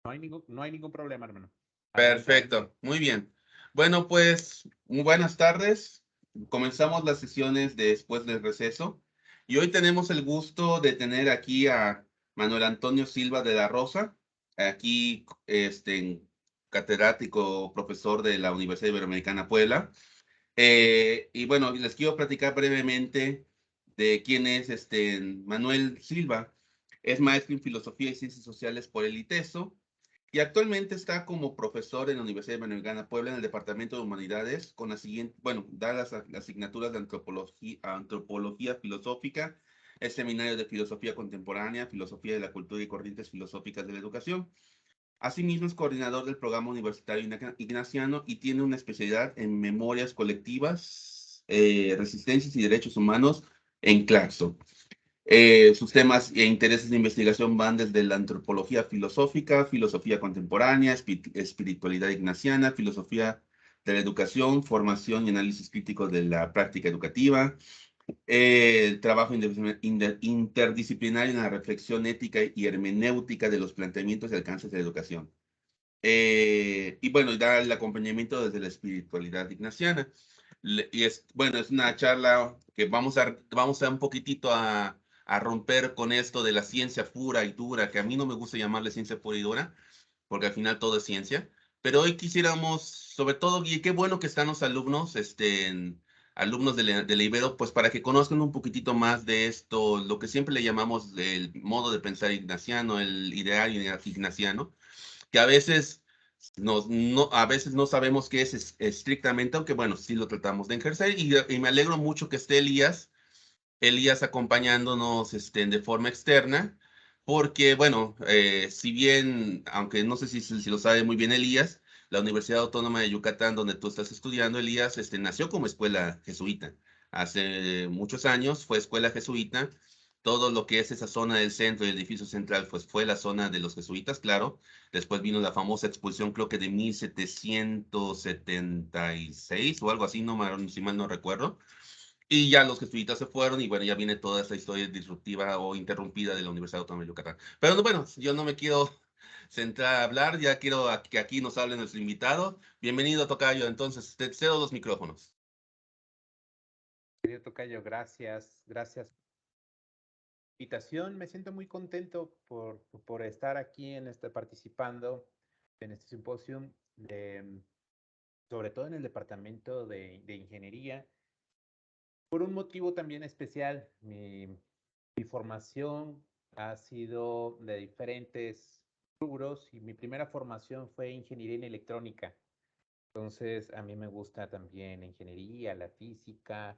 No hay ningún problema, hermano. Adelante, adelante. Perfecto, muy bien. Bueno, pues muy buenas tardes. Comenzamos las sesiones después del receso y hoy tenemos el gusto de tener aquí a Manuel Antonio Silva de la Rosa, aquí catedrático, profesor de la Universidad Iberoamericana Puebla. Y bueno, les quiero platicar brevemente de quién es Manuel Silva. Es maestro en Filosofía y Ciencias Sociales por el ITESO y actualmente está como profesor en la Universidad Iberoamericana Puebla en el Departamento de Humanidades con la siguiente, bueno, da las asignaturas de antropología filosófica, el seminario de filosofía contemporánea, filosofía de la cultura y corrientes filosóficas de la educación. Asimismo, es coordinador del programa universitario ignaciano y tiene una especialidad en memorias colectivas, resistencias y derechos humanos en Claxo. Sus temas e intereses de investigación van desde la antropología filosófica, filosofía contemporánea, espiritualidad ignaciana, filosofía de la educación, formación y análisis crítico de la práctica educativa, el trabajo interdisciplinario en la reflexión ética y hermenéutica de los planteamientos y alcances de la educación. Y bueno, y da el acompañamiento desde la espiritualidad ignaciana. Y es, bueno, es una charla que vamos a un poquitito a romper con esto de la ciencia pura y dura, que a mí no me gusta llamarle ciencia pura y dura, porque al final todo es ciencia. Pero hoy quisiéramos, sobre todo, y qué bueno que están los alumnos, alumnos de la Ibero, pues para que conozcan un poquitito más de esto, lo que siempre le llamamos el modo de pensar ignaciano, el ideal ignaciano, que a veces a veces no sabemos qué es estrictamente, aunque bueno, sí lo tratamos de ejercer y me alegro mucho que esté Elías acompañándonos de forma externa, porque bueno, si bien, aunque no sé si lo sabe muy bien Elías, la Universidad Autónoma de Yucatán, donde tú estás estudiando, Elías, nació como escuela jesuita. Hace muchos años fue escuela jesuita. Todo lo que es esa zona del centro y el edificio central, pues fue la zona de los jesuitas, claro. Después vino la famosa expulsión, creo que de 1776 o algo así, no, si mal no recuerdo. Y ya los jesuitas se fueron y bueno, ya viene toda esta historia disruptiva o interrumpida de la Universidad Autónoma de Yucatán. Pero bueno, yo no me quiero centrar a hablar, ya quiero que aquí nos hable nuestro invitado. Bienvenido, Tocayo. Entonces, te cedo los micrófonos. Querido Tocayo, gracias, gracias por la invitación. Me siento muy contento por estar aquí participando en este simposio, sobre todo en el departamento de ingeniería, por un motivo también especial. Mi formación ha sido de diferentes rubros y mi primera formación fue ingeniería en electrónica. Entonces, a mí me gusta también la ingeniería, la física,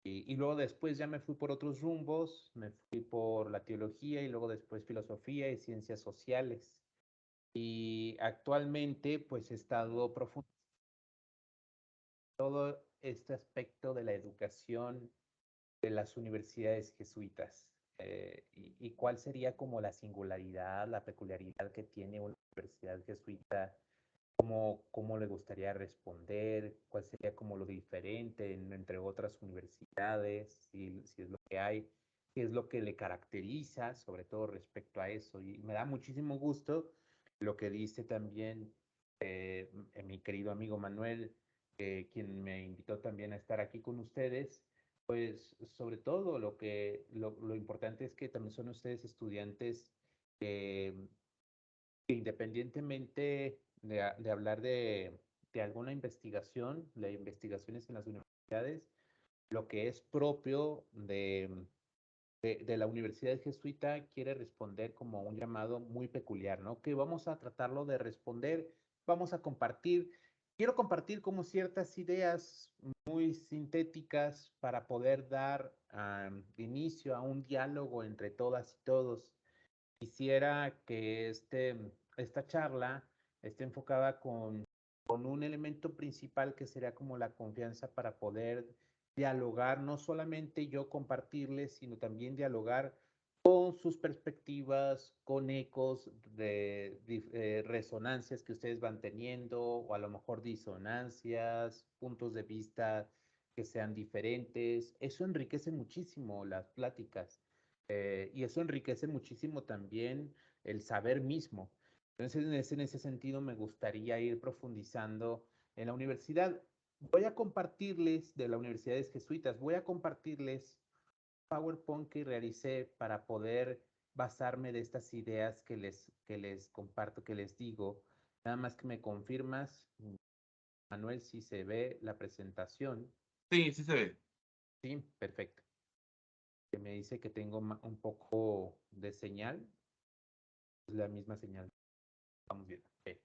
y luego después ya me fui por otros rumbos, me fui por la teología y luego después filosofía y ciencias sociales. Y actualmente pues he estado profundizando todo este aspecto de la educación de las universidades jesuitas. Y cuál sería como la singularidad, la peculiaridad que tiene una universidad jesuita, cómo le gustaría responder, cuál sería como lo diferente entre otras universidades, si es lo que hay, qué es lo que le caracteriza, sobre todo respecto a eso. Y me da muchísimo gusto lo que dice también mi querido amigo Manuel, quien me invitó también a estar aquí con ustedes. Pues sobre todo lo importante es que también son ustedes estudiantes que independientemente de hablar de alguna investigación, de investigaciones en las universidades, lo que es propio de la Universidad Jesuita quiere responder como un llamado muy peculiar, ¿no? Que vamos a tratarlo de responder, vamos a compartir. Quiero compartir como ciertas ideas muy sintéticas para poder dar inicio a un diálogo entre todas y todos. Quisiera que esta charla esté enfocada con un elemento principal que sería como la confianza para poder dialogar, no solamente yo compartirles, sino también dialogar con sus perspectivas, con ecos de resonancias que ustedes van teniendo, o a lo mejor disonancias, puntos de vista que sean diferentes. Eso enriquece muchísimo las pláticas y eso enriquece muchísimo también el saber mismo. Entonces, en ese sentido, me gustaría ir profundizando en la universidad. Voy a compartirles de la Universidad de Jesuitas, voy a compartirles PowerPoint que realicé para poder basarme de estas ideas que les comparto, que les digo. Nada más que me confirmas, Manuel, si se ve la presentación. Sí, sí se ve. Sí, perfecto. Que me dice que tengo un poco de señal, es la misma señal. Vamos bien. Ok.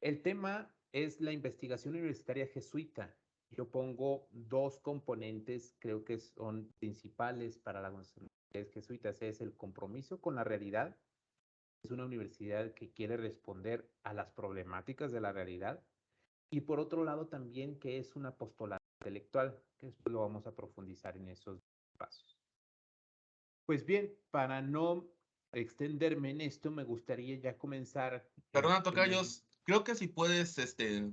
El tema es la investigación universitaria jesuita. Yo pongo dos componentes, creo que son principales para las universidades jesuitas. Es el compromiso con la realidad. Es una universidad que quiere responder a las problemáticas de la realidad. Y por otro lado también que es un apostolado intelectual, que después lo vamos a profundizar en esos pasos. Pues bien, para no extenderme en esto, me gustaría ya comenzar en Perdona, primer... tocayos. Creo que si puedes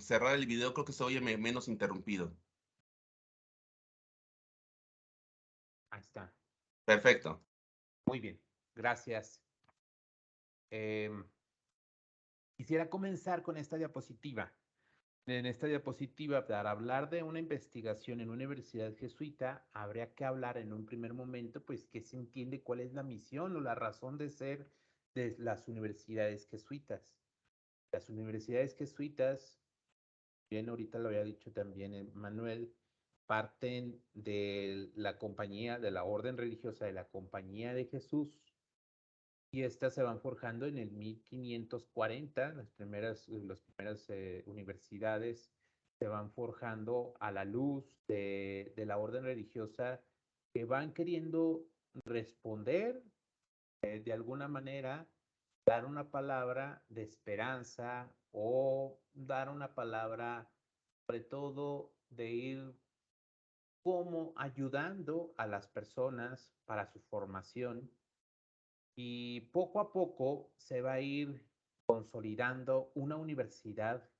cerrar el video, creo que se oye menos interrumpido. Ahí está. Perfecto. Muy bien, gracias. Em, Quisiera comenzar con esta diapositiva. En esta diapositiva, para hablar de una investigación en una universidad jesuita, habría que hablar en un primer momento, pues, que se entiende cuál es la misión o la razón de ser de las universidades jesuitas. Las universidades jesuitas, bien ahorita lo había dicho también Manuel, parten de la compañía, de la orden religiosa de la Compañía de Jesús, y estas se van forjando en el 1540, las primeras universidades se van forjando a la luz de la orden religiosa que van queriendo responder de alguna manera, dar una palabra de esperanza o dar una palabra, sobre todo, de ir como ayudando a las personas para su formación y poco a poco se va a ir consolidando una universidad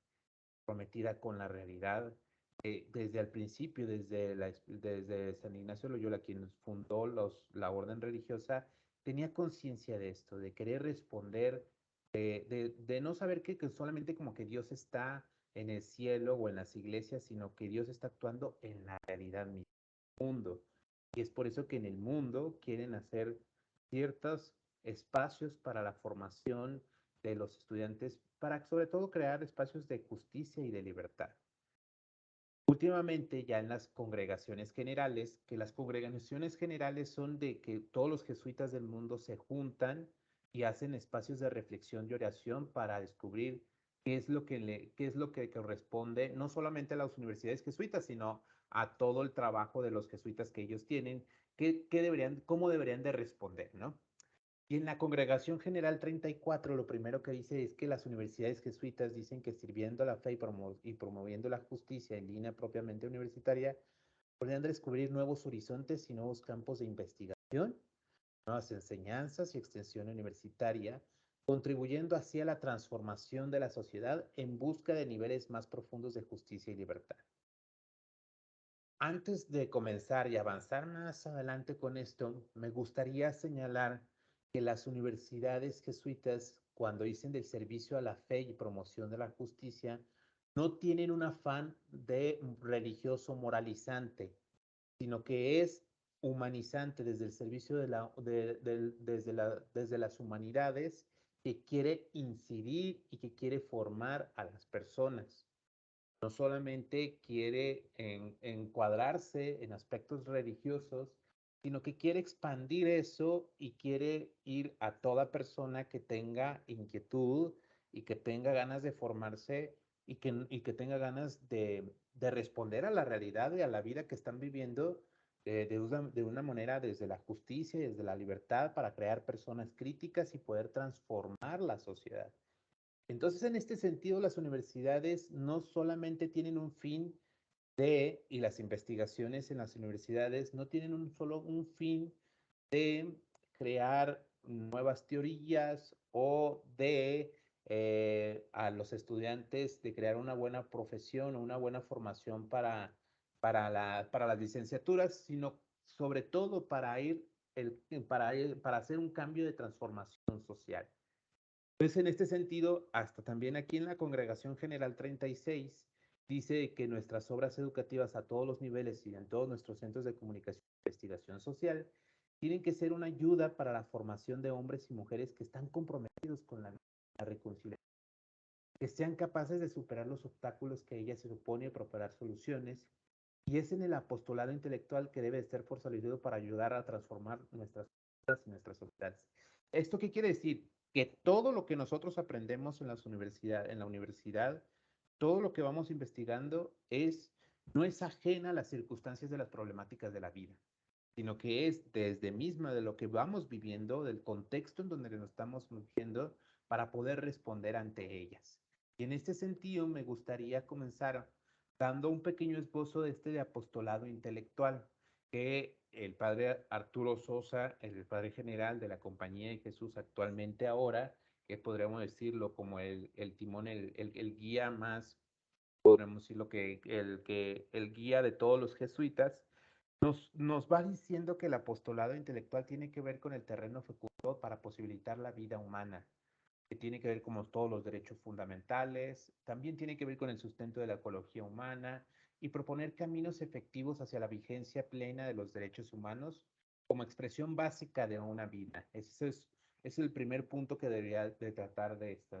prometida con la realidad. Desde el principio, desde San Ignacio de Loyola, quien fundó la orden religiosa, tenía conciencia de esto, de querer responder, de no saber que solamente como que Dios está en el cielo o en las iglesias, sino que Dios está actuando en la realidad misma del mundo. Y es por eso que en el mundo quieren hacer ciertos espacios para la formación de los estudiantes, para sobre todo crear espacios de justicia y de libertad. Últimamente ya en las congregaciones generales, que las congregaciones generales son de que todos los jesuitas del mundo se juntan y hacen espacios de reflexión y oración para descubrir qué es lo que corresponde no solamente a las universidades jesuitas, sino a todo el trabajo de los jesuitas que ellos tienen, cómo deberían de responder, ¿no? Y en la Congregación General 34, lo primero que dice es que las universidades jesuitas dicen que sirviendo la fe y promoviendo la justicia en línea propiamente universitaria, podrían descubrir nuevos horizontes y nuevos campos de investigación, nuevas enseñanzas y extensión universitaria, contribuyendo así a la transformación de la sociedad en busca de niveles más profundos de justicia y libertad. Antes de comenzar y avanzar más adelante con esto, me gustaría señalar que las universidades jesuitas, cuando dicen del servicio a la fe y promoción de la justicia, no tienen un afán de religioso moralizante, sino que es humanizante desde el servicio desde las humanidades, que quiere incidir y que quiere formar a las personas. No solamente quiere encuadrarse en aspectos religiosos, sino que quiere expandir eso y quiere ir a toda persona que tenga inquietud y que tenga ganas de formarse y que tenga ganas de responder a la realidad y a la vida que están viviendo de una manera desde la justicia y desde la libertad para crear personas críticas y poder transformar la sociedad. Entonces, en este sentido, las universidades no solamente tienen un fin y las investigaciones en las universidades no tienen un fin de crear nuevas teorías o de a los estudiantes de crear una buena profesión o una buena formación para las licenciaturas, sino sobre todo para hacer un cambio de transformación social. Pues en este sentido, hasta también aquí en la Congregación General 36, dice que nuestras obras educativas a todos los niveles y en todos nuestros centros de comunicación e investigación social tienen que ser una ayuda para la formación de hombres y mujeres que están comprometidos con la reconciliación, que sean capaces de superar los obstáculos que ella se supone y proponer soluciones. Y es en el apostolado intelectual que debe ser fortalecido para ayudar a transformar nuestras vidas y nuestras sociedades. ¿Esto qué quiere decir? Que todo lo que nosotros aprendemos en la universidad, todo lo que vamos investigando no es ajena a las circunstancias de las problemáticas de la vida, sino que es desde misma de lo que vamos viviendo, del contexto en donde nos estamos surgiendo para poder responder ante ellas. Y en este sentido me gustaría comenzar dando un pequeño esbozo de este de apostolado intelectual que el padre Arturo Sosa, el padre general de la Compañía de Jesús actualmente ahora, que podríamos decirlo como el timón, el guía más, podríamos decirlo que el guía de todos los jesuitas, nos va diciendo que el apostolado intelectual tiene que ver con el terreno fecundo para posibilitar la vida humana, que tiene que ver con todos los derechos fundamentales, también tiene que ver con el sustento de la ecología humana y proponer caminos efectivos hacia la vigencia plena de los derechos humanos como expresión básica de una vida. Es el primer punto que debería de tratar de esto.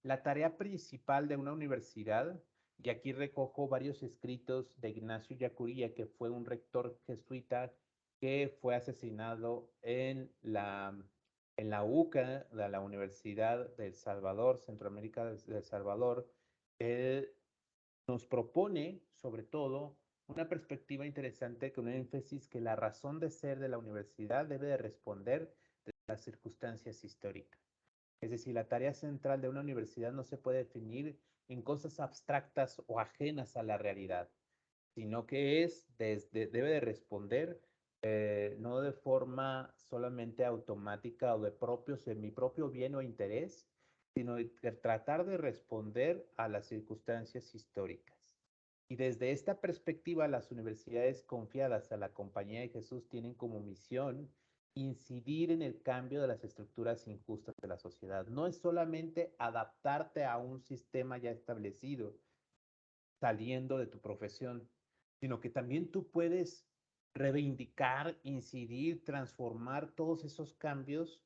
La tarea principal de una universidad, y aquí recojo varios escritos de Ignacio Yacuría, que fue un rector jesuita que fue asesinado en la UCA, de la Universidad de El Salvador, Centroamérica de El Salvador. Él nos propone, sobre todo, una perspectiva interesante con un énfasis que la razón de ser de la universidad debe de responder de las circunstancias históricas. Es decir, la tarea central de una universidad no se puede definir en cosas abstractas o ajenas a la realidad, sino que debe de responder no de forma solamente automática o de mi propio bien o interés, sino de tratar de responder a las circunstancias históricas. Y desde esta perspectiva, las universidades confiadas a la Compañía de Jesús tienen como misión incidir en el cambio de las estructuras injustas de la sociedad. No es solamente adaptarte a un sistema ya establecido, saliendo de tu profesión, sino que también tú puedes reivindicar, incidir, transformar todos esos cambios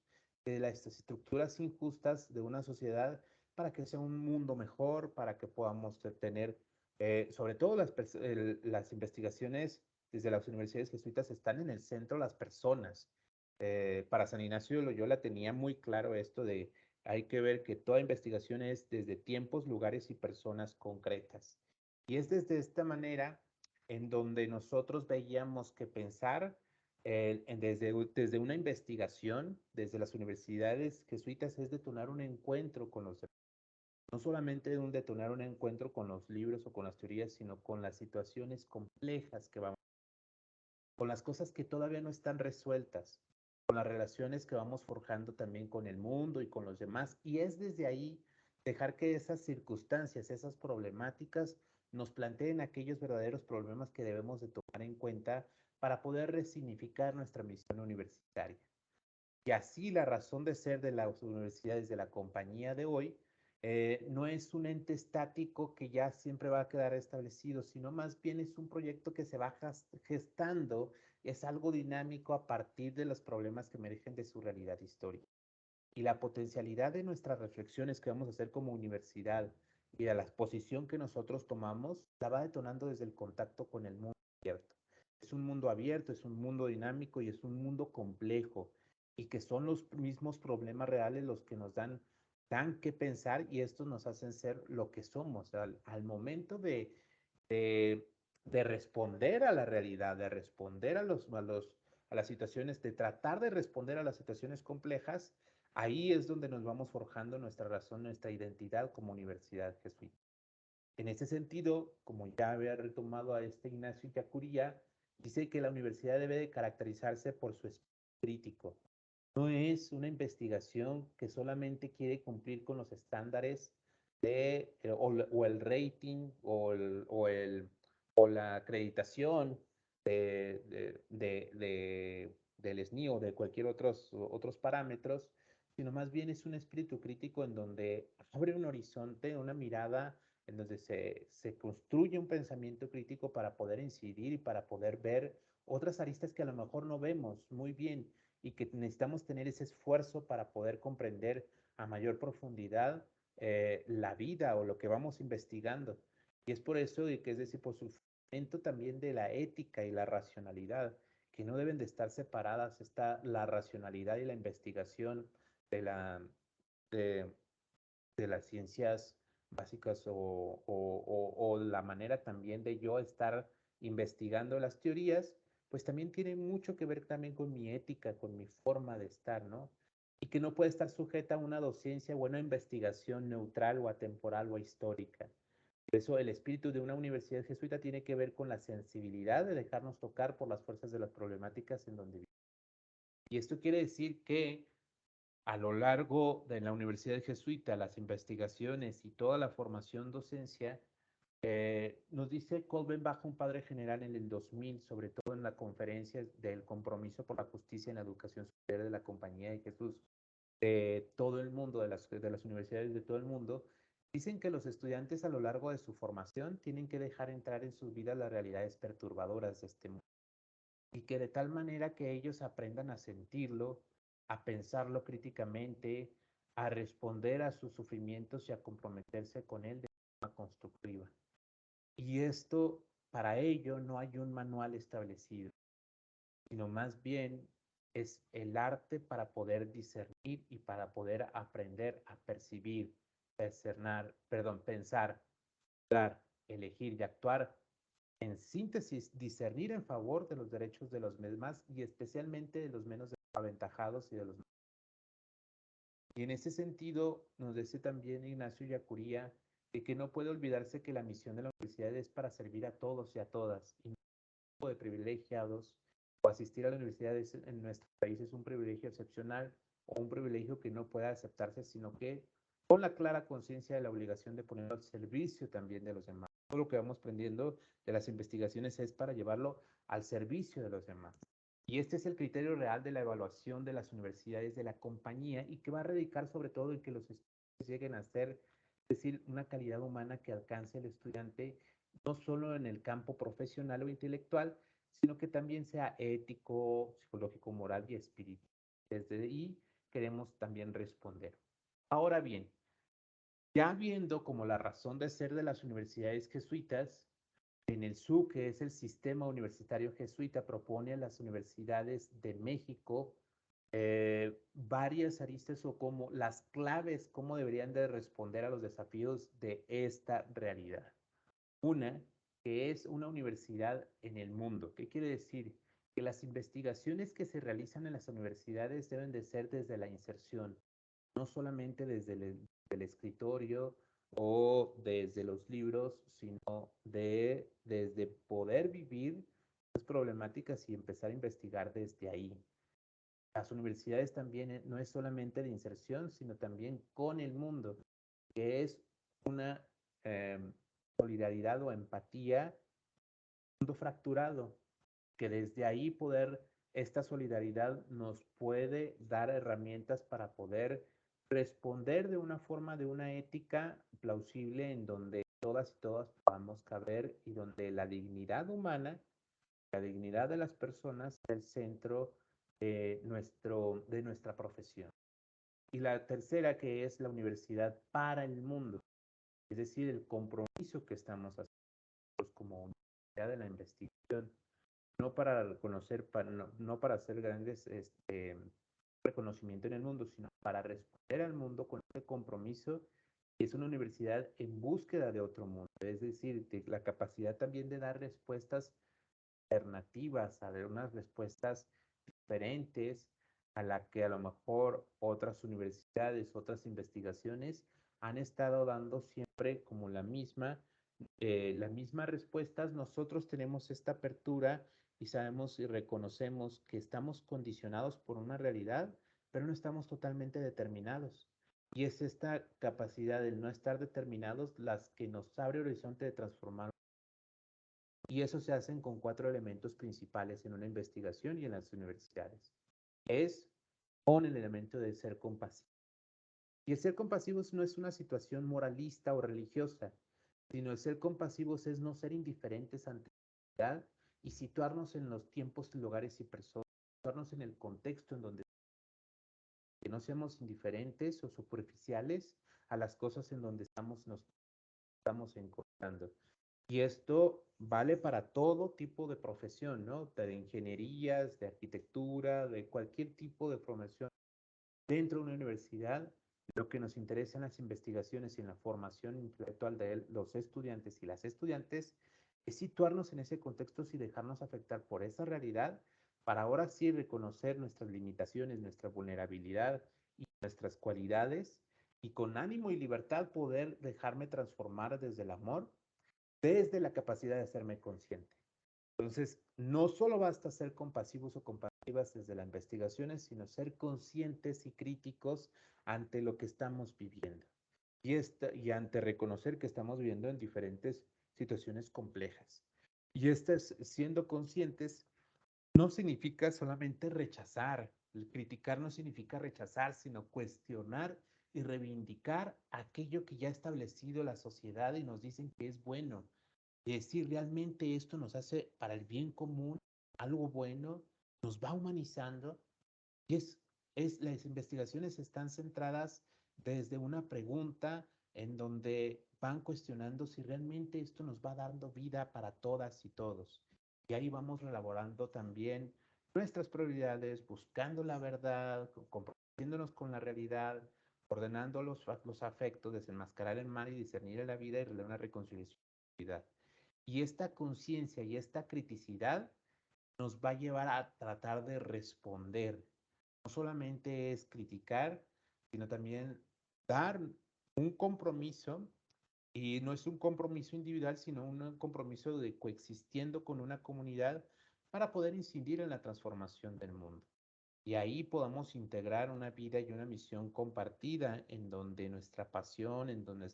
de las estructuras injustas de una sociedad para que sea un mundo mejor, para que podamos tener, sobre todo las investigaciones desde las universidades jesuitas están en el centro las personas. Para San Ignacio de Loyola tenía muy claro esto de hay que ver que toda investigación es desde tiempos, lugares y personas concretas. Y es desde esta manera en donde nosotros veíamos que pensar desde una investigación, desde las universidades jesuitas, es detonar un encuentro con los demás. No solamente detonar un encuentro con los libros o con las teorías, sino con las situaciones complejas que vamos, con las cosas que todavía no están resueltas, con las relaciones que vamos forjando también con el mundo y con los demás. Y es desde ahí dejar que esas circunstancias, esas problemáticas, nos planteen aquellos verdaderos problemas que debemos de tomar en cuenta para poder resignificar nuestra misión universitaria. Y así la razón de ser de las universidades de la compañía de hoy no es un ente estático que ya siempre va a quedar establecido, sino más bien es un proyecto que se va gestando, es algo dinámico a partir de los problemas que emergen de su realidad histórica. Y la potencialidad de nuestras reflexiones que vamos a hacer como universidad y de la posición que nosotros tomamos, la va detonando desde el contacto con el mundo abierto. Es un mundo abierto, es un mundo dinámico y es un mundo complejo y que son los mismos problemas reales los que nos dan que pensar y estos nos hacen ser lo que somos. Al momento de, de responder a la realidad, de responder a las situaciones, de tratar de responder a las situaciones complejas, ahí es donde nos vamos forjando nuestra razón, nuestra identidad como universidad jesuita. En ese sentido, como ya había retomado a este Ignacio Yacuría, dice que la universidad debe de caracterizarse por su espíritu crítico. No es una investigación que solamente quiere cumplir con los estándares o el rating o la acreditación del SNI o de cualquier otros parámetros, sino más bien es un espíritu crítico en donde abre un horizonte, una mirada, en donde se construye un pensamiento crítico para poder incidir y para poder ver otras aristas que a lo mejor no vemos muy bien y que necesitamos tener ese esfuerzo para poder comprender a mayor profundidad la vida o lo que vamos investigando. Y es por eso que es decir, por su fundamento también de la ética y la racionalidad, que no deben de estar separadas, está la racionalidad y la investigación de, la, de, de las ciencias básicas o la manera también de yo estar investigando las teorías, pues también tiene mucho que ver también con mi ética, con mi forma de estar, ¿no? Y que no puede estar sujeta a una docencia o una investigación neutral o atemporal o histórica. Por eso el espíritu de una universidad jesuita tiene que ver con la sensibilidad de dejarnos tocar por las fuerzas de las problemáticas en donde vivimos. Y esto quiere decir que a lo largo de la Universidad Jesuita, las investigaciones y toda la formación docencia, nos dice Colbenbach, un padre general en el 2000, sobre todo en la conferencia del compromiso por la justicia en la educación superior de la Compañía de Jesús, de todo el mundo, de las universidades de todo el mundo, dicen que los estudiantes a lo largo de su formación tienen que dejar entrar en sus vidas las realidades perturbadoras de este mundo y que de tal manera que ellos aprendan a sentirlo, a pensarlo críticamente, a responder a sus sufrimientos y a comprometerse con él de forma constructiva. Y esto, para ello, no hay un manual establecido, sino más bien es el arte para poder discernir y para poder aprender a percibir, pensar, elegir y actuar en síntesis, discernir en favor de los derechos de los demás y especialmente de los menos aventajados y de los. Y en ese sentido, nos dice también Ignacio Yacuría de que no puede olvidarse que la misión de la universidad es para servir a todos y a todas, y no de privilegiados, o asistir a la universidad en nuestro país es un privilegio excepcional o un privilegio que no puede aceptarse, sino que con la clara conciencia de la obligación de ponerlo al servicio también de los demás. Todo lo que vamos aprendiendo de las investigaciones es para llevarlo al servicio de los demás. Y este es el criterio real de la evaluación de las universidades de la compañía y que va a radicar sobre todo en que los estudiantes lleguen a ser, es decir, una calidad humana que alcance el estudiante no solo en el campo profesional o intelectual, sino que también sea ético, psicológico, moral y espiritual. Desde ahí queremos también responder. Ahora bien, ya viendo como la razón de ser de las universidades jesuitas, en el SU, que es el Sistema Universitario Jesuita, propone a las universidades de México varias aristas o como las claves, cómo deberían de responder a los desafíos de esta realidad. Una, que es una universidad en el mundo. ¿Qué quiere decir? Que las investigaciones que se realizan en las universidades deben de ser desde la inserción, no solamente desde el escritorio o desde los libros, sino desde poder vivir las problemáticas y empezar a investigar desde ahí. Las universidades también no es solamente de inserción, sino también con el mundo, que es una eh, solidaridad o empatía, mundo fracturado, que desde ahí poder, esta solidaridad nos puede dar herramientas para poder responder de una forma, de una ética plausible en donde todas y todas podamos caber y donde la dignidad humana, la dignidad de las personas es el centro de nuestra profesión. Y la tercera que es la universidad para el mundo, es decir, el compromiso que estamos haciendo como universidad de la investigación no para reconocer, no para hacer grandes reconocimiento en el mundo, sino para responder al mundo con este compromiso. Es una universidad en búsqueda de otro mundo, es decir, de la capacidad también de dar respuestas alternativas, a dar unas respuestas diferentes a la que a lo mejor otras universidades, otras investigaciones han estado dando siempre como las mismas respuestas. Nosotros tenemos esta apertura y sabemos y reconocemos que estamos condicionados por una realidad, pero no estamos totalmente determinados. Y es esta capacidad del no estar determinados las que nos abre horizonte de transformar. Y eso se hacen con 4 elementos principales en una investigación y en las universidades. Es con el elemento de ser compasivo. Y el ser compasivos no es una situación moralista o religiosa, sino el ser compasivos es no ser indiferentes ante la realidad y situarnos en los tiempos, lugares y personas, situarnos en el contexto en donde que no seamos indiferentes o superficiales a las cosas en donde nos estamos encontrando. Y esto vale para todo tipo de profesión, ¿no? De ingenierías, de arquitectura, de cualquier tipo de formación dentro de una universidad. Lo que nos interesa en las investigaciones y en la formación intelectual de los estudiantes y las estudiantes es situarnos en ese contexto y dejarnos afectar por esa realidad para ahora sí reconocer nuestras limitaciones, nuestra vulnerabilidad y nuestras cualidades y con ánimo y libertad poder dejarme transformar desde el amor, desde la capacidad de hacerme consciente. Entonces, no solo basta ser compasivos o compasivas desde las investigaciones, sino ser conscientes y críticos ante lo que estamos viviendo y ante reconocer que estamos viviendo en diferentes situaciones complejas. Y siendo conscientes no significa solamente rechazar. El criticar no significa rechazar, sino cuestionar y reivindicar aquello que ya ha establecido la sociedad y nos dicen que es bueno. Y decir, realmente esto nos hace para el bien común algo bueno, nos va humanizando. Y las investigaciones están centradas desde una pregunta en donde van cuestionando si realmente esto nos va dando vida para todas y todos. Y ahí vamos elaborando también nuestras prioridades, buscando la verdad, comprometiéndonos con la realidad, ordenando los afectos, desenmascarar el mal y discernir la vida y una reconciliación. Y esta conciencia y esta criticidad nos va a llevar a tratar de responder. No solamente es criticar, sino también dar un compromiso, y no es un compromiso individual, sino un compromiso de coexistiendo con una comunidad para poder incidir en la transformación del mundo. Y ahí podamos integrar una vida y una misión compartida en donde nuestra pasión, en donde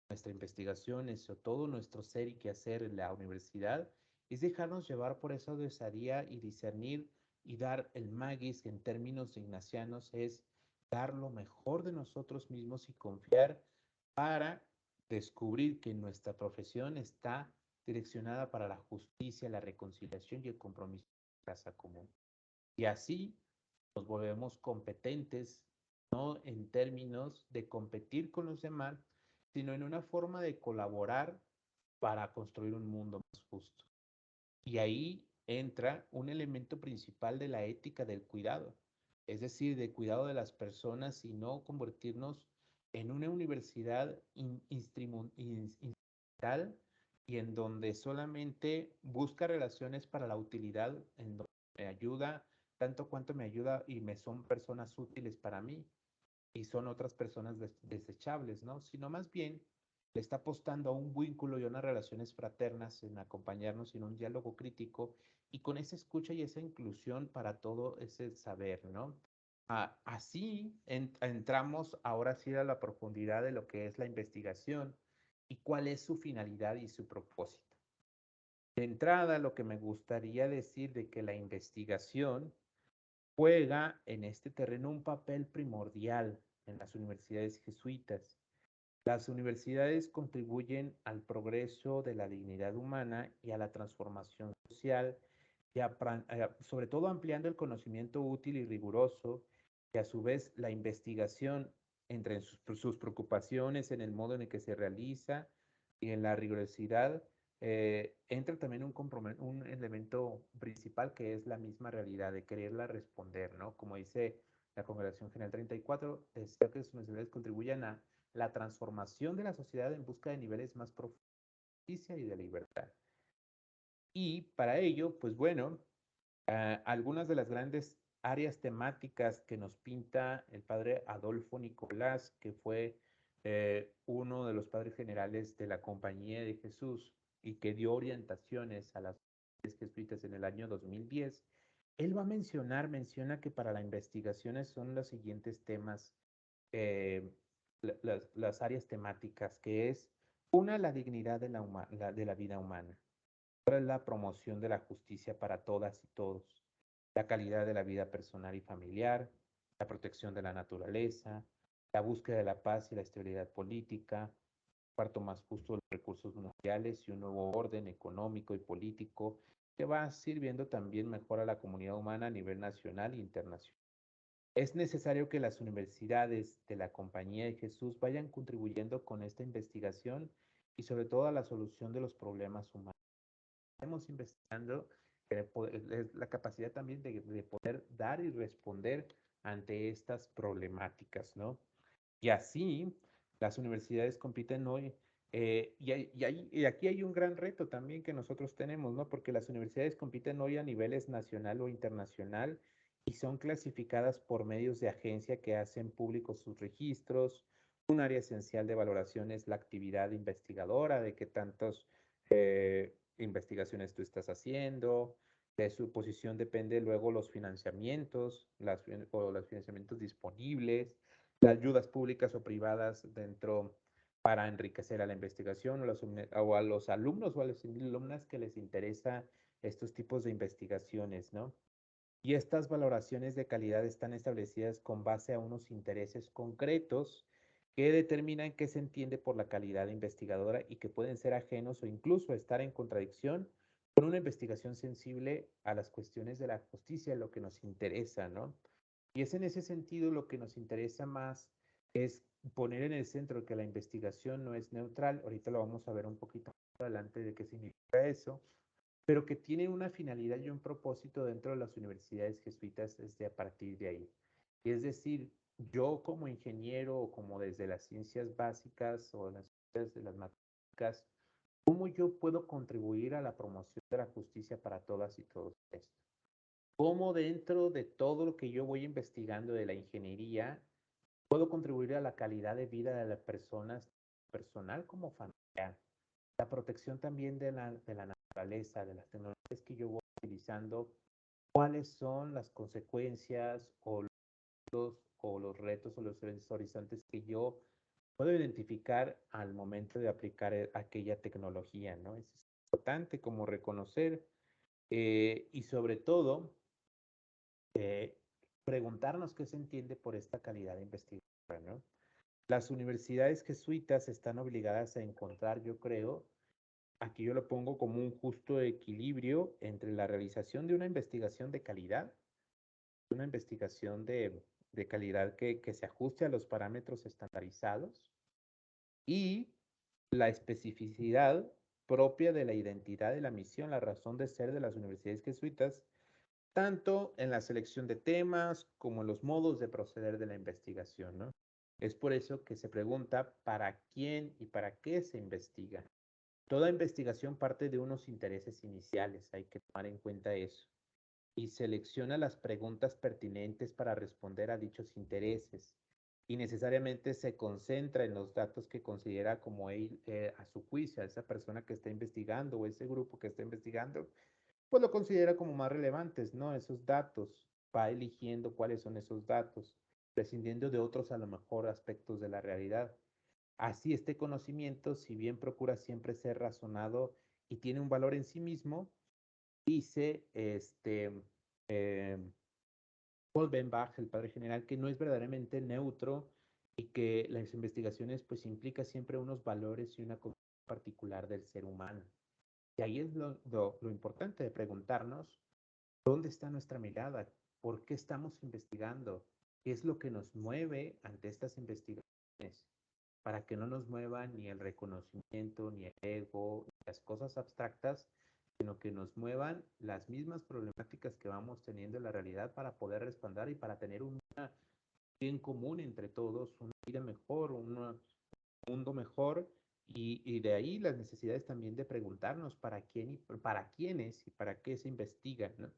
nuestra investigación, eso, todo nuestro ser y quehacer en la universidad, es dejarnos llevar por esa osadía y discernir y dar el magis, que en términos ignacianos es dar lo mejor de nosotros mismos y confiar para descubrir que nuestra profesión está direccionada para la justicia, la reconciliación y el compromiso de casa común. Y así nos volvemos competentes, no en términos de competir con los demás, sino en una forma de colaborar para construir un mundo más justo. Y ahí entra un elemento principal de la ética del cuidado, es decir, de cuidado de las personas y no convertirnos en una universidad instrumental y en donde solamente busca relaciones para la utilidad, en donde me ayuda tanto cuanto me ayuda y me son personas útiles para mí y son otras personas desechables, ¿no? Sino más bien le está apostando a un vínculo y a unas relaciones fraternas, en acompañarnos en un diálogo crítico y con esa escucha y esa inclusión para todo ese saber, ¿no? Así entramos ahora sí a la profundidad de lo que es la investigación y cuál es su finalidad y su propósito. De entrada, lo que me gustaría decir de que la investigación juega en este terreno un papel primordial en las universidades jesuitas. Las universidades contribuyen al progreso de la dignidad humana y a la transformación social, y sobre todo ampliando el conocimiento útil y riguroso, y a su vez la investigación entre sus preocupaciones en el modo en el que se realiza y en la rigurosidad, entra también un elemento principal que es la misma realidad de quererla responder, ¿no? Como dice la Congregación General 34, deseo que sus universidades contribuyan a la transformación de la sociedad en busca de niveles más profundos de justicia y de libertad. Y para ello, pues bueno, algunas de las grandes áreas temáticas que nos pinta el padre Adolfo Nicolás, que fue uno de los padres generales de la Compañía de Jesús y que dio orientaciones a las jesuitas en el año 2010, él va a menciona que para la investigación son los siguientes temas, eh, las áreas temáticas, que es una, la dignidad de la vida humana, otra es la promoción de la justicia para todas y todos, la calidad de la vida personal y familiar, la protección de la naturaleza, la búsqueda de la paz y la estabilidad política, parto más justo de los recursos mundiales y un nuevo orden económico y político que va sirviendo también mejor a la comunidad humana a nivel nacional e internacional. Es necesario que las universidades de la Compañía de Jesús vayan contribuyendo con esta investigación y sobre todo a la solución de los problemas humanos. Estamos investigando la capacidad también de poder dar y responder ante estas problemáticas, ¿no? Y así las universidades compiten hoy. Y aquí hay un gran reto también que nosotros tenemos, ¿no? Porque las universidades compiten hoy a niveles nacional o internacional y son clasificadas por medios de agencia que hacen públicos sus registros. Un área esencial de valoración es la actividad investigadora, de qué tantas investigaciones tú estás haciendo. De su posición depende luego los financiamientos, o los financiamientos disponibles, las ayudas públicas o privadas dentro para enriquecer a la investigación o a los alumnos o a las alumnas que les interesa estos tipos de investigaciones, ¿no? Y estas valoraciones de calidad están establecidas con base a unos intereses concretos que determinan qué se entiende por la calidad investigadora y que pueden ser ajenos o incluso estar en contradicción con una investigación sensible a las cuestiones de la justicia, lo que nos interesa, ¿no? Y es en ese sentido lo que nos interesa más es poner en el centro que la investigación no es neutral. Ahorita lo vamos a ver un poquito más adelante de qué significa eso, pero que tiene una finalidad y un propósito dentro de las universidades jesuitas desde a partir de ahí. Y es decir, yo como ingeniero o como desde las ciencias básicas o las ciencias de las matemáticas, ¿cómo yo puedo contribuir a la promoción de la justicia para todas y todos esto? ¿Cómo dentro de todo lo que yo voy investigando de la ingeniería puedo contribuir a la calidad de vida de las personas, personal como familiar? La protección también de la naturaleza, de las tecnologías que yo voy utilizando, cuáles son las consecuencias o los retos o los horizontes que yo puedo identificar al momento de aplicar aquella tecnología, ¿no? Es importante como reconocer y sobre todo eh, preguntarnos qué se entiende por esta calidad de investigación, ¿no? Las universidades jesuitas están obligadas a encontrar, yo creo, aquí yo lo pongo como un justo equilibrio entre la realización de una investigación de calidad, una investigación de calidad que se ajuste a los parámetros estandarizados y la especificidad propia de la identidad de la misión, la razón de ser de las universidades jesuitas, tanto en la selección de temas como en los modos de proceder de la investigación, ¿no? Es por eso que se pregunta para quién y para qué se investiga. Toda investigación parte de unos intereses iniciales, hay que tomar en cuenta eso, y selecciona las preguntas pertinentes para responder a dichos intereses, y necesariamente se concentra en los datos que considera como él, a su juicio, a esa persona que está investigando o ese grupo que está investigando, pues lo considera como más relevantes, ¿no? Esos datos, va eligiendo cuáles son esos datos, prescindiendo de otros a lo mejor aspectos de la realidad. Así este conocimiento, si bien procura siempre ser razonado y tiene un valor en sí mismo, dice eh, Paul Benbach, el padre general, que no es verdaderamente neutro y que las investigaciones pues implica siempre unos valores y una cosa particular del ser humano. Y ahí es lo importante de preguntarnos, ¿dónde está nuestra mirada? ¿Por qué estamos investigando? ¿Qué es lo que nos mueve ante estas investigaciones? Para que no nos mueva ni el reconocimiento, ni el ego, ni las cosas abstractas, sino que nos muevan las mismas problemáticas que vamos teniendo en la realidad para poder responder y para tener un bien común entre todos, una vida mejor, un mundo mejor, y de ahí las necesidades también de preguntarnos para quién y para quiénes y para qué se investiga, ¿no?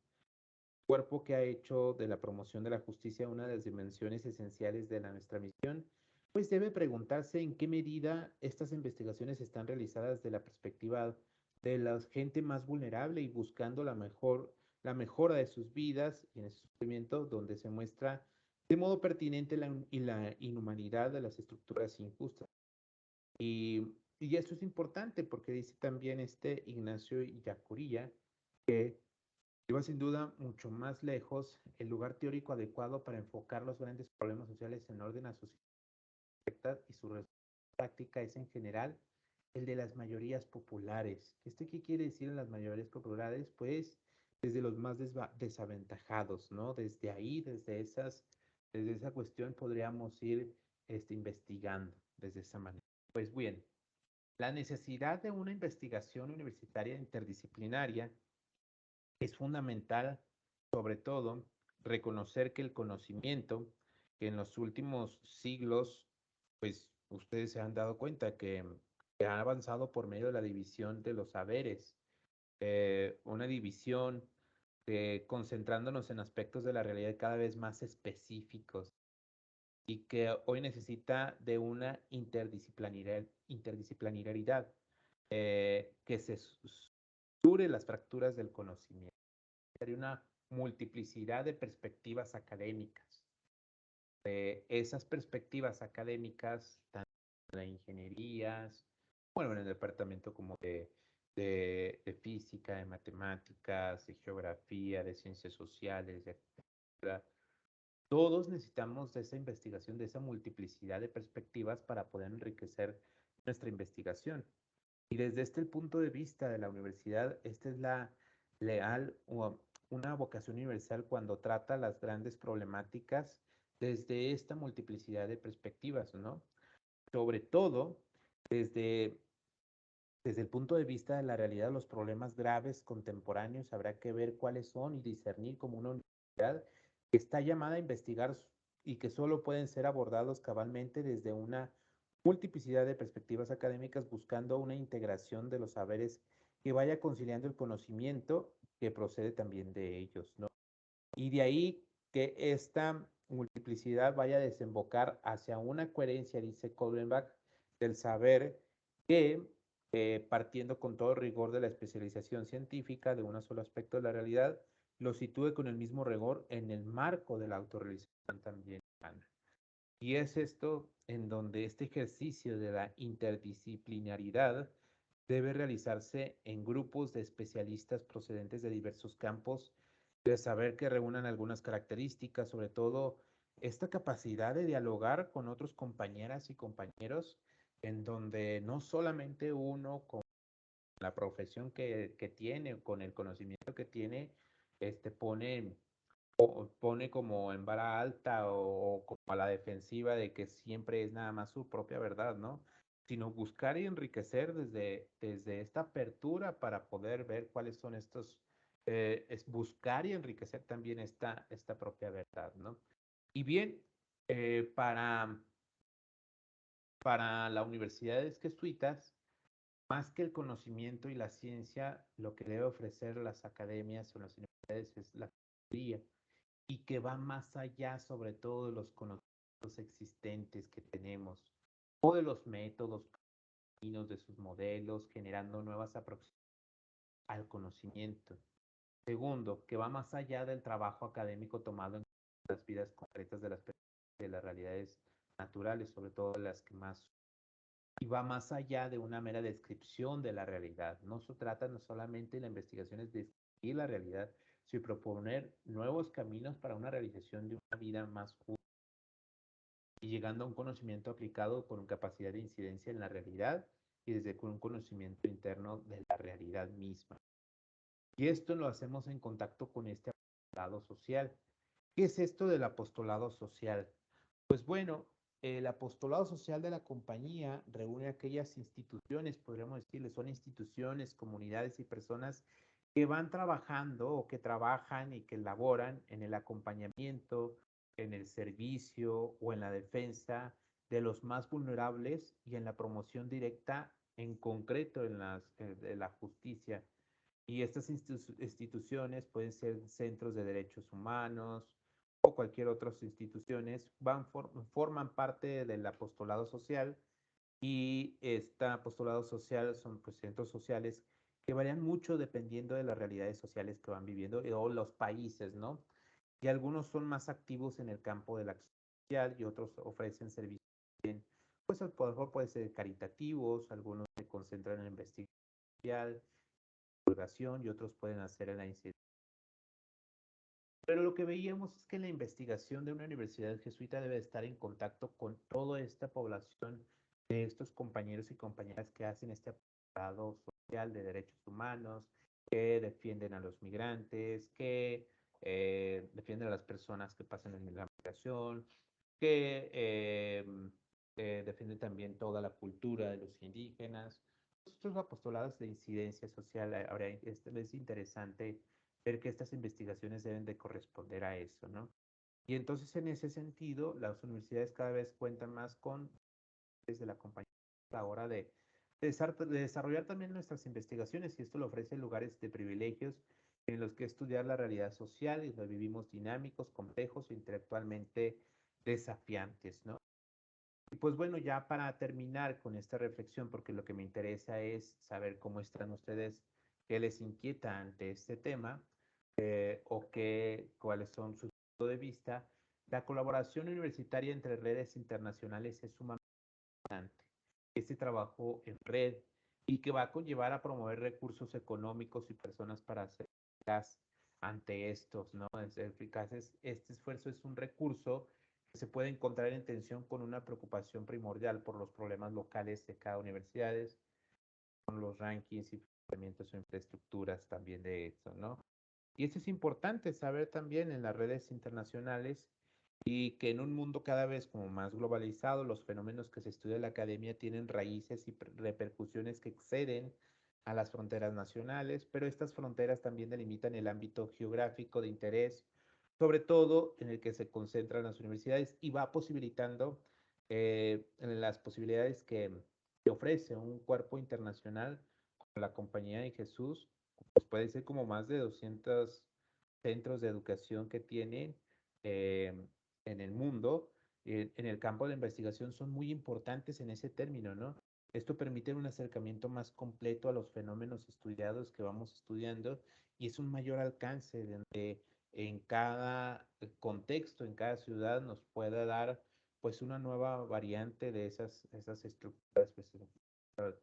Cuerpo que ha hecho de la promoción de la justicia una de las dimensiones esenciales de nuestra misión, pues debe preguntarse en qué medida estas investigaciones están realizadas de la perspectiva de la gente más vulnerable y buscando la mejora de sus vidas y en ese sufrimiento donde se muestra de modo pertinente la inhumanidad de las estructuras injustas. Y eso es importante porque dice también Ignacio Yacuría que Lleva sin duda mucho más lejos el lugar teórico adecuado para enfocar los grandes problemas sociales en orden a sus y su práctica es en general el de las mayorías populares. ¿Esto qué quiere decir en las mayorías populares? Pues desde los más desaventajados, ¿no? Desde ahí, desde esa cuestión podríamos ir investigando desde esa manera. Pues bien, la necesidad de una investigación universitaria interdisciplinaria es fundamental, sobre todo, reconocer que el conocimiento, que en los últimos siglos, pues ustedes se han dado cuenta que ha avanzado por medio de la división de los saberes, una división concentrándonos en aspectos de la realidad cada vez más específicos y que hoy necesita de una interdisciplinaridad que se sure las fracturas del conocimiento. Hay una multiplicidad de perspectivas académicas. Esas perspectivas académicas, tanto en las ingenierías, bueno, en el departamento como de física, de matemáticas, de geografía, de ciencias sociales, etc. Todos necesitamos de esa investigación, de esa multiplicidad de perspectivas para poder enriquecer nuestra investigación. Y desde este punto de vista de la universidad, esta es la leal o una vocación universal cuando trata las grandes problemáticas desde esta multiplicidad de perspectivas, ¿no? Sobre todo desde, desde el punto de vista de la realidad, los problemas graves contemporáneos, habrá que ver cuáles son y discernir como una universidad que está llamada a investigar y que solo pueden ser abordados cabalmente desde una multiplicidad de perspectivas académicas buscando una integración de los saberes que vaya conciliando el conocimiento que procede también de ellos, ¿no? Y de ahí que esta multiplicidad vaya a desembocar hacia una coherencia, dice Kohlenbach, del saber que, partiendo con todo rigor de la especialización científica de un solo aspecto de la realidad, lo sitúe con el mismo rigor en el marco de la autorrealización también humana. Y es esto en donde este ejercicio de la interdisciplinaridad debe realizarse en grupos de especialistas procedentes de diversos campos, de saber que reúnan algunas características, sobre todo esta capacidad de dialogar con otros compañeras y compañeros, en donde no solamente uno con la profesión que tiene, con el conocimiento que tiene, pone pone como en vara alta o como a la defensiva de que siempre es nada más su propia verdad, ¿no? Sino buscar y enriquecer desde esta apertura para poder ver cuáles son estos, es buscar y enriquecer también esta propia verdad, ¿no? Y bien, eh, para, para la Universidad de Jesuitas, más que el conocimiento y la ciencia, lo que debe ofrecer las academias o las universidades es la sabiduría y que va más allá sobre todo de los conocimientos existentes que tenemos o de los métodos, caminos de sus modelos, generando nuevas aproximaciones al conocimiento. Segundo, que va más allá del trabajo académico tomado en las vidas concretas de las realidades naturales, sobre todo las que más y va más allá de una mera descripción de la realidad. No se trata no solamente la investigación es describir la realidad, sino proponer nuevos caminos para una realización de una vida más justa y llegando a un conocimiento aplicado con capacidad de incidencia en la realidad y desde un conocimiento interno de la realidad misma. Y esto lo hacemos en contacto con este apostolado social. ¿Qué es esto del apostolado social? Pues bueno, el apostolado social de la compañía reúne aquellas instituciones, podríamos decirle, son instituciones, comunidades y personas que van trabajando o que trabajan y que laboran en el acompañamiento, en el servicio o en la defensa de los más vulnerables y en la promoción directa, en concreto de la justicia. Y estas instituciones pueden ser centros de derechos humanos, o cualquier otras instituciones forman parte del apostolado social y este apostolado social son pues, centros sociales que varían mucho dependiendo de las realidades sociales que van viviendo o los países, ¿no? Y algunos son más activos en el campo de la acción social y otros ofrecen servicios, pues a lo mejor pueden ser caritativos, algunos se concentran en investigación social, divulgación y otros pueden hacer en la incidencia Pero lo que veíamos es que la investigación de una universidad jesuita debe estar en contacto con toda esta población de estos compañeros y compañeras que hacen este apostolado social de derechos humanos, que defienden a los migrantes, que defienden a las personas que pasan en la migración, que defienden también toda la cultura de los indígenas. Estos apostolados de incidencia social, ahora es interesante ver que estas investigaciones deben de corresponder a eso, ¿no? Y entonces en ese sentido, las universidades cada vez cuentan más con desde la compañía a la hora de desarrollar también nuestras investigaciones y esto le ofrece lugares de privilegios en los que estudiar la realidad social y donde vivimos dinámicos, complejos e intelectualmente desafiantes, ¿no? Y pues bueno, ya para terminar con esta reflexión, porque lo que me interesa es saber cómo están ustedes, qué les inquieta ante este tema o cuáles son sus puntos de vista. La colaboración universitaria entre redes internacionales es sumamente importante. Este trabajo en red y que va a conllevar a promover recursos económicos y personas para hacer eficaz ante estos, ¿no? Es eficaz, este esfuerzo es un recurso que se puede encontrar en tensión con una preocupación primordial por los problemas locales de cada universidad, con los rankings y planteamientos o infraestructuras también de eso, ¿no? Y eso es importante saber también en las redes internacionales y que en un mundo cada vez como más globalizado, los fenómenos que se estudia en la academia tienen raíces y repercusiones que exceden a las fronteras nacionales, pero estas fronteras también delimitan el ámbito geográfico de interés, sobre todo en el que se concentran las universidades y va posibilitando las posibilidades que ofrece un cuerpo internacional como la Compañía de Jesús, pues puede ser como más de 200 centros de educación que tienen eh, en el mundo, en el campo de investigación son muy importantes en ese término, ¿no? Esto permite un acercamiento más completo a los fenómenos estudiados que vamos estudiando y es un mayor alcance donde en cada contexto, en cada ciudad nos pueda dar pues una nueva variante de esas estructuras, pues,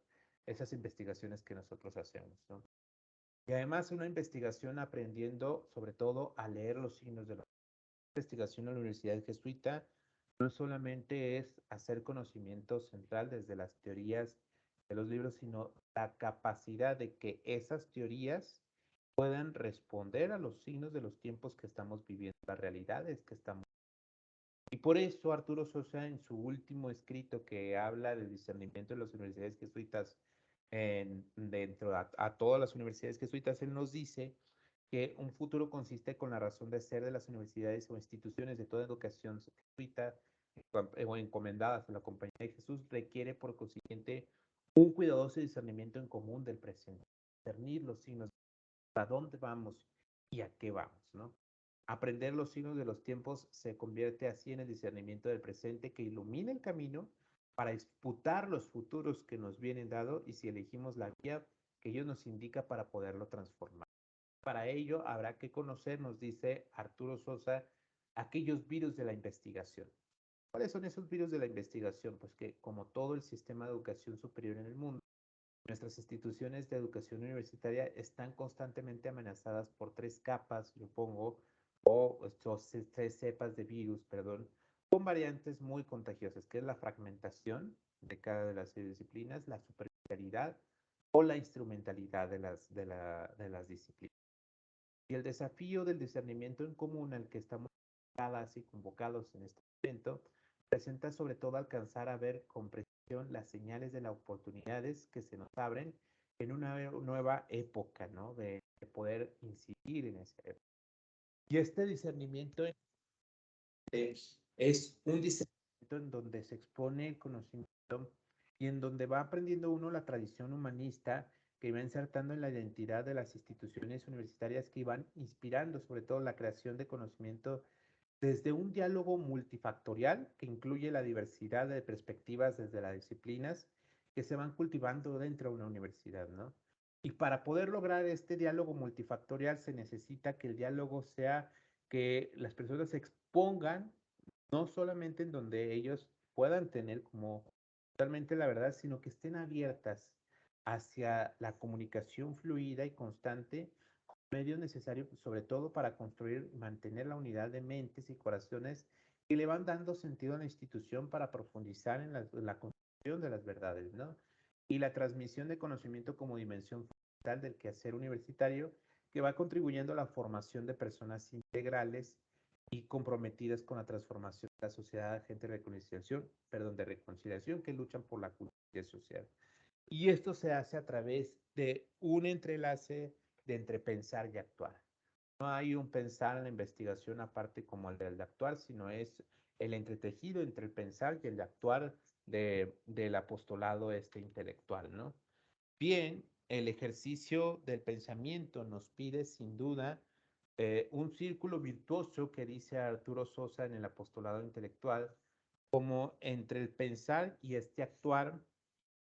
esas investigaciones que nosotros hacemos, ¿no? Y además una investigación aprendiendo sobre todo a leer los signos de la investigación en la Universidad Jesuita no solamente es hacer conocimiento central desde las teorías de los libros, sino la capacidad de que esas teorías puedan responder a los signos de los tiempos que estamos viviendo, las realidades que estamos. Y por eso Arturo Sosa en su último escrito que habla del discernimiento de las universidades jesuitas dentro a todas las universidades jesuitas, él nos dice que un futuro consiste con la razón de ser de las universidades o instituciones de toda educación jesuita o encomendadas a la Compañía de Jesús requiere por consiguiente un cuidadoso discernimiento en común del presente, discernir los signos, a dónde vamos y a qué vamos, ¿no? Aprender los signos de los tiempos se convierte así en el discernimiento del presente que ilumina el camino para disputar los futuros que nos vienen dados y si elegimos la vía que Dios nos indica para poderlo transformar. Para ello habrá que conocer, nos dice Arturo Sosa, aquellos virus de la investigación. ¿Cuáles son esos virus de la investigación? Pues que como todo el sistema de educación superior en el mundo, nuestras instituciones de educación universitaria están constantemente amenazadas por tres capas, yo pongo, o tres cepas de virus, perdón, con variantes muy contagiosas, que es la fragmentación de cada de las disciplinas, la superficialidad o la instrumentalidad de las disciplinas. Y el desafío del discernimiento en común al que estamos y convocados en este momento presenta sobre todo alcanzar a ver con precisión las señales de las oportunidades que se nos abren en una nueva época, ¿no? De poder incidir en esa época. Y este discernimiento es un discernimiento en donde se expone el conocimiento y en donde va aprendiendo uno la tradición humanista que va insertando en la identidad de las instituciones universitarias que iban inspirando sobre todo la creación de conocimiento desde un diálogo multifactorial que incluye la diversidad de perspectivas desde las disciplinas que se van cultivando dentro de una universidad, ¿no? Y para poder lograr este diálogo multifactorial se necesita que el diálogo sea que las personas se expongan no solamente en donde ellos puedan tener como totalmente la verdad, sino que estén abiertas hacia la comunicación fluida y constante medio necesario sobre todo para construir y mantener la unidad de mentes y corazones que le van dando sentido a la institución para profundizar en la construcción de las verdades, ¿no? Y la transmisión de conocimiento como dimensión fundamental del quehacer universitario que va contribuyendo a la formación de personas integrales y comprometidas con la transformación de la sociedad, gente de reconciliación, perdón, de reconciliación que luchan por la justicia social. Y esto se hace a través de un entrelace de entre pensar y actuar. No hay un pensar en la investigación aparte como el del de actuar, sino es el entretejido entre el pensar y el de actuar del apostolado intelectual, ¿no? Bien, el ejercicio del pensamiento nos pide sin duda un círculo virtuoso que dice Arturo Sosa en el apostolado intelectual, como entre el pensar y este actuar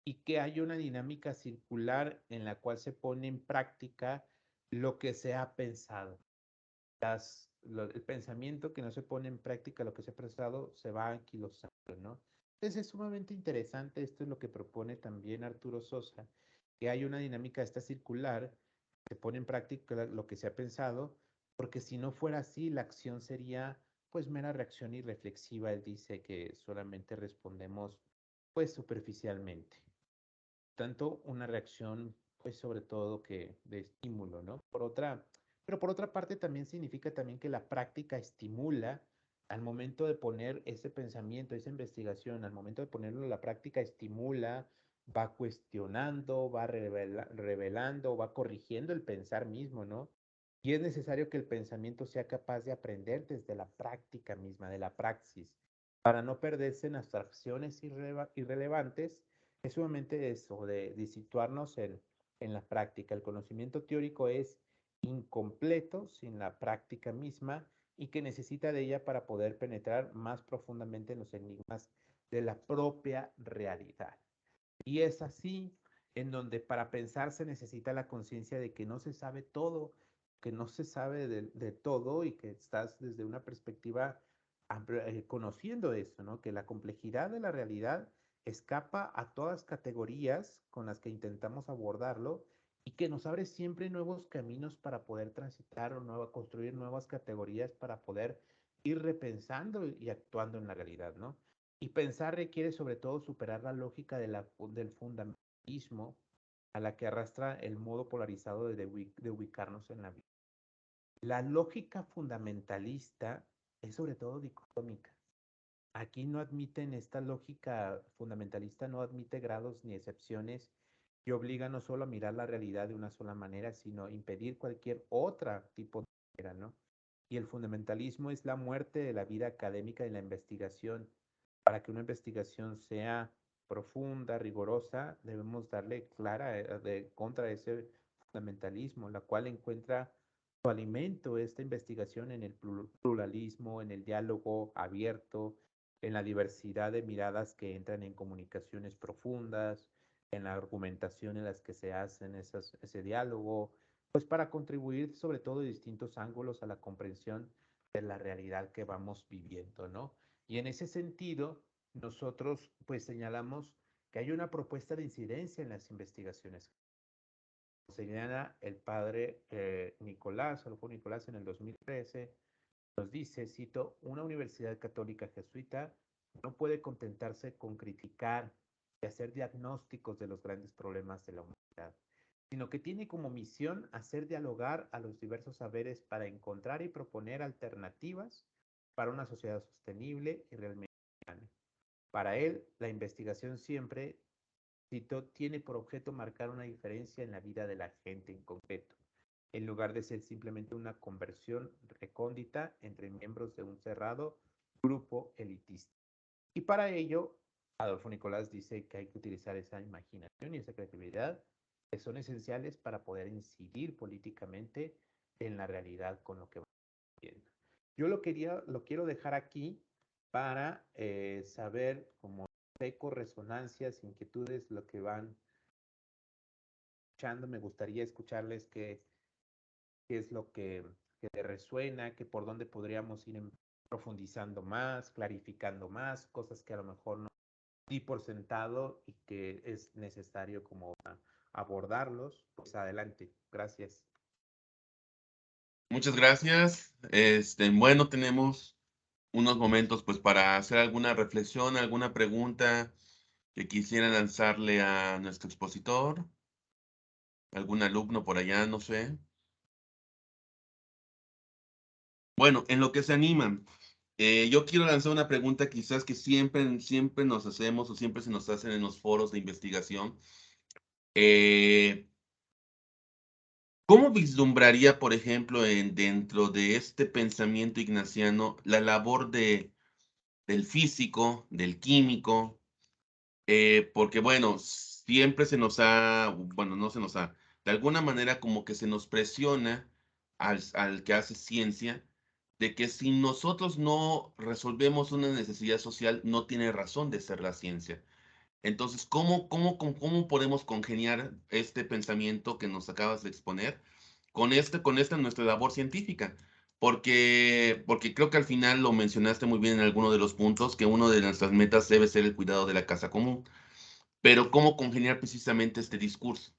y que hay una dinámica circular en la cual se pone en práctica lo que se ha pensado. El pensamiento que no se pone en práctica, lo que se ha pensado, se va anquilosando, ¿no? Entonces es sumamente interesante, esto es lo que propone también Arturo Sosa, que hay una dinámica esta circular, se pone en práctica lo que se ha pensado, porque si no fuera así, la acción sería pues mera reacción irreflexiva. Él dice que solamente respondemos pues superficialmente tanto una reacción, pues sobre todo que de estímulo, ¿no? Pero por otra parte también significa también que la práctica estimula al momento de poner ese pensamiento, esa investigación, al momento de ponerlo en la práctica estimula, va cuestionando, va revelando, va corrigiendo el pensar mismo, ¿no? Y es necesario que el pensamiento sea capaz de aprender desde la práctica misma, de la praxis, para no perderse en abstracciones irrelevantes. Es sumamente eso, de situarnos en la práctica. El conocimiento teórico es incompleto sin la práctica misma y que necesita de ella para poder penetrar más profundamente en los enigmas de la propia realidad. Y es así en donde para pensar se necesita la conciencia de que no se sabe todo, que no se sabe de todo y que estás desde una perspectiva conociendo eso, ¿no? Que la complejidad de la realidad escapa a todas categorías con las que intentamos abordarlo y que nos abre siempre nuevos caminos para poder transitar o construir nuevas categorías para poder ir repensando y actuando en la realidad, ¿no? Y pensar requiere sobre todo superar la lógica del fundamentalismo a la que arrastra el modo polarizado de ubicarnos en la vida. La lógica fundamentalista es sobre todo dicotómica. Aquí no admiten esta lógica fundamentalista, no admite grados ni excepciones y obliga no solo a mirar la realidad de una sola manera, sino impedir cualquier otra tipo de manera, ¿no? Y el fundamentalismo es la muerte de la vida académica y la investigación. Para que una investigación sea profunda, rigurosa, debemos darle clara contra ese fundamentalismo, la cual encuentra su alimento, esta investigación, en el pluralismo, en el diálogo abierto, en la diversidad de miradas que entran en comunicaciones profundas, en la argumentación en las que se hacen ese diálogo, pues para contribuir sobre todo de distintos ángulos a la comprensión de la realidad que vamos viviendo, ¿no? Y en ese sentido, nosotros pues señalamos que hay una propuesta de incidencia en las investigaciones. Señala el padre Nicolás, Adolfo Nicolás, en el 2013, nos dice, cito, una universidad católica jesuita no puede contentarse con criticar y hacer diagnósticos de los grandes problemas de la humanidad, sino que tiene como misión hacer dialogar a los diversos saberes para encontrar y proponer alternativas para una sociedad sostenible y realmente humana. Para él, la investigación siempre, cito, tiene por objeto marcar una diferencia en la vida de la gente en concreto, en lugar de ser simplemente una conversión recóndita entre miembros de un cerrado grupo elitista. Y para ello, Adolfo Nicolás dice que hay que utilizar esa imaginación y esa creatividad que son esenciales para poder incidir políticamente en la realidad con lo que vamos viendo. Yo lo quiero dejar aquí para saber como eco, resonancias, inquietudes, lo que van escuchando. Me gustaría escucharles qué es lo que te resuena, que por dónde podríamos ir profundizando más, clarificando más, cosas que a lo mejor no di por sentado y que es necesario como abordarlos. Pues adelante, gracias. Muchas gracias. Bueno, tenemos unos momentos pues para hacer alguna reflexión, alguna pregunta que quisiera lanzarle a nuestro expositor, algún alumno por allá, no sé. Bueno, en lo que se animan, yo quiero lanzar una pregunta quizás que siempre nos hacemos o siempre se nos hacen en los foros de investigación. Eh, ¿Cómo vislumbraría, por ejemplo, dentro de este pensamiento ignaciano, la labor del físico, del químico? Porque bueno, siempre se nos ha, bueno, no se nos ha, de alguna manera como que se nos presiona al que hace ciencia, de que si nosotros no resolvemos una necesidad social, no tiene razón de ser la ciencia. Entonces, ¿cómo podemos congeniar este pensamiento que nos acabas de exponer con esta nuestra labor científica? Porque creo que al final lo mencionaste muy bien en alguno de los puntos, que uno de nuestras metas debe ser el cuidado de la casa común. Pero ¿cómo congeniar precisamente este discurso?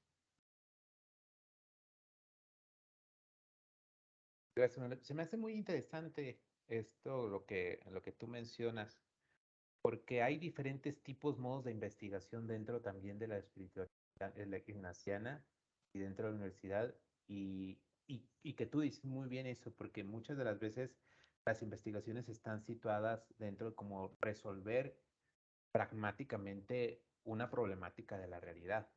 Gracias, Manuel. Se me hace muy interesante esto, lo que tú mencionas, porque hay diferentes tipos, modos de investigación dentro también de la espiritualidad la ignaciana y dentro de la universidad, y que tú dices muy bien eso, porque muchas de las veces las investigaciones están situadas dentro de como resolver pragmáticamente una problemática de la realidad,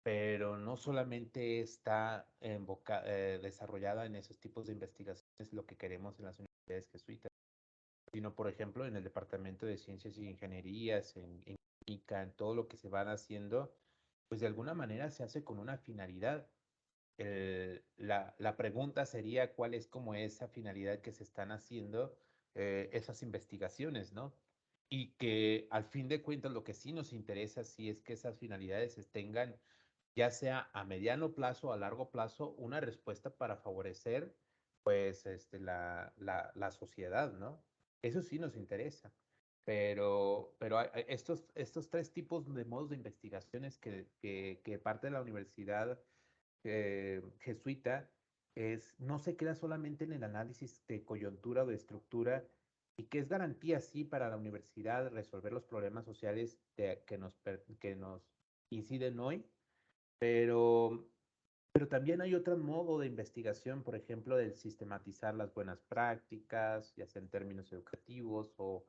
pero no solamente está desarrollada en esos tipos de investigaciones lo que queremos en las universidades jesuitas, sino, por ejemplo, en el Departamento de Ciencias y Ingenierías, en química, en todo lo que se van haciendo, pues de alguna manera se hace con una finalidad. La pregunta sería cuál es como esa finalidad que se están haciendo esas investigaciones, ¿no? Y que al fin de cuentas lo que sí nos interesa sí es que esas finalidades tengan, ya sea a mediano plazo o a largo plazo, una respuesta para favorecer pues la sociedad, ¿no? Eso sí nos interesa. Pero estos tres tipos de modos de investigaciones que parte de la universidad jesuita no se queda solamente en el análisis de coyuntura o de estructura, y que es garantía, sí, para la universidad resolver los problemas sociales que nos inciden hoy, pero, pero también hay otro modo de investigación, por ejemplo, del sistematizar las buenas prácticas, ya sea en términos educativos o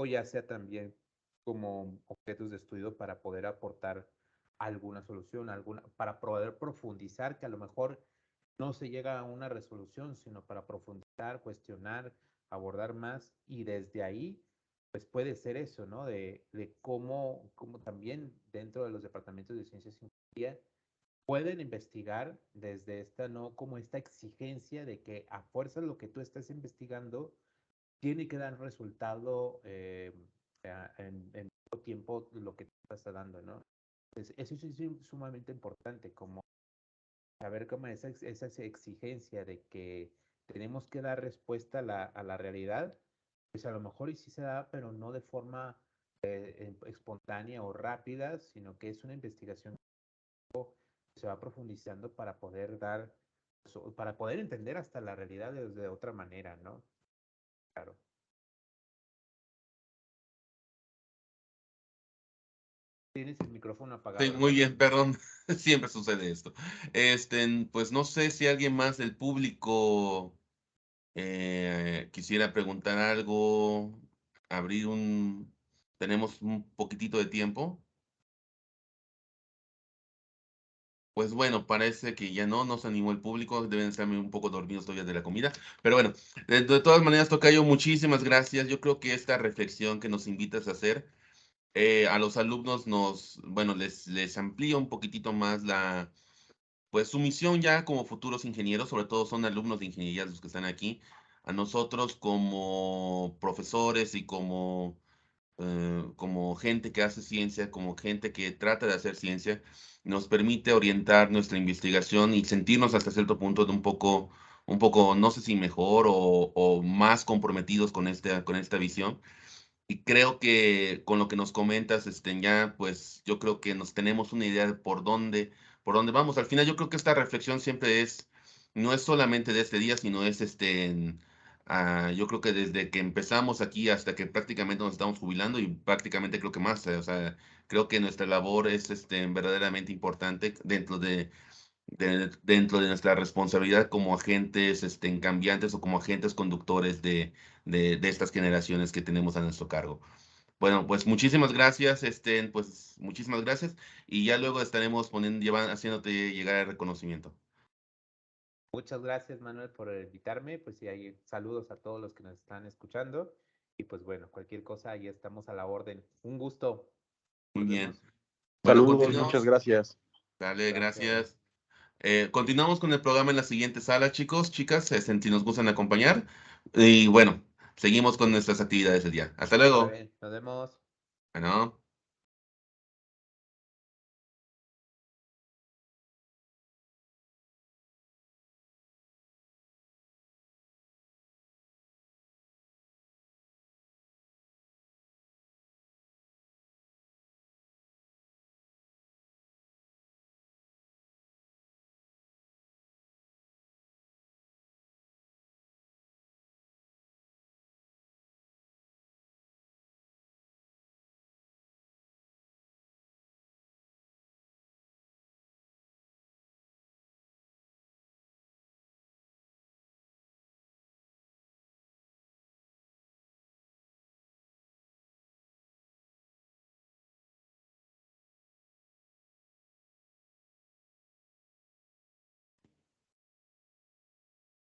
ya sea también como objetos de estudio para poder aportar alguna solución, para poder profundizar, que a lo mejor no se llega a una resolución, sino para profundizar, cuestionar, abordar más, y desde ahí, pues puede ser eso, ¿no? De cómo también dentro de los departamentos de ciencias y ingeniería pueden investigar desde esta, ¿no? Como esta exigencia de que a fuerza de lo que tú estás investigando tiene que dar resultado en poco tiempo lo que te está dando, ¿no? Entonces, eso es sumamente importante, como saber cómo esa exigencia de que tenemos que dar respuesta a la realidad, pues a lo mejor y sí se da, pero no de forma espontánea o rápida, sino que es una investigación que se va profundizando para poder para poder entender hasta la realidad de otra manera, ¿no? Claro. Tienes el micrófono Sí, apagado, muy hermano. bien, perdón, siempre sucede esto. Pues no sé si alguien más del público quisiera preguntar algo, abrir un... Tenemos un poquitito de tiempo. Pues bueno, parece que ya no se animó el público, deben estar un poco dormidos todavía de la comida. Pero bueno, de todas maneras, Tocayo, muchísimas gracias. Yo creo que esta reflexión que nos invitas a hacer a los alumnos bueno, les amplía un poquitito más pues su misión ya como futuros ingenieros, sobre todo son alumnos de ingeniería los que están aquí. A nosotros como profesores y como gente que hace ciencia, como gente que trata de hacer ciencia, nos permite orientar nuestra investigación y sentirnos hasta cierto punto de un poco, no sé si mejor o más comprometidos con esta visión. Y creo que con lo que nos comentas, ya, pues yo creo que nos tenemos una idea de por dónde vamos. Al final yo creo que esta reflexión siempre es no es solamente de este día, sino es yo creo que desde que empezamos aquí hasta que prácticamente nos estamos jubilando y prácticamente creo que más, o sea, creo que nuestra labor es verdaderamente importante dentro de nuestra responsabilidad como agentes cambiantes o como agentes conductores de estas generaciones que tenemos a nuestro cargo. Bueno, pues muchísimas gracias, pues muchísimas gracias y ya luego estaremos haciéndote llegar el reconocimiento. Muchas gracias, Manuel, por invitarme. Pues sí, hay saludos a todos los que nos están escuchando. Y pues bueno, cualquier cosa, ahí estamos a la orden. Un gusto. Muy Nos bien. vemos. Bueno, Saludos, muchas continuamos. gracias. Dale, Gracias. gracias. Continuamos con el programa en la siguiente sala, chicos, chicas, si nos gustan acompañar. Y bueno, seguimos con nuestras actividades del día. Hasta luego. Vale, nos vemos. Bueno.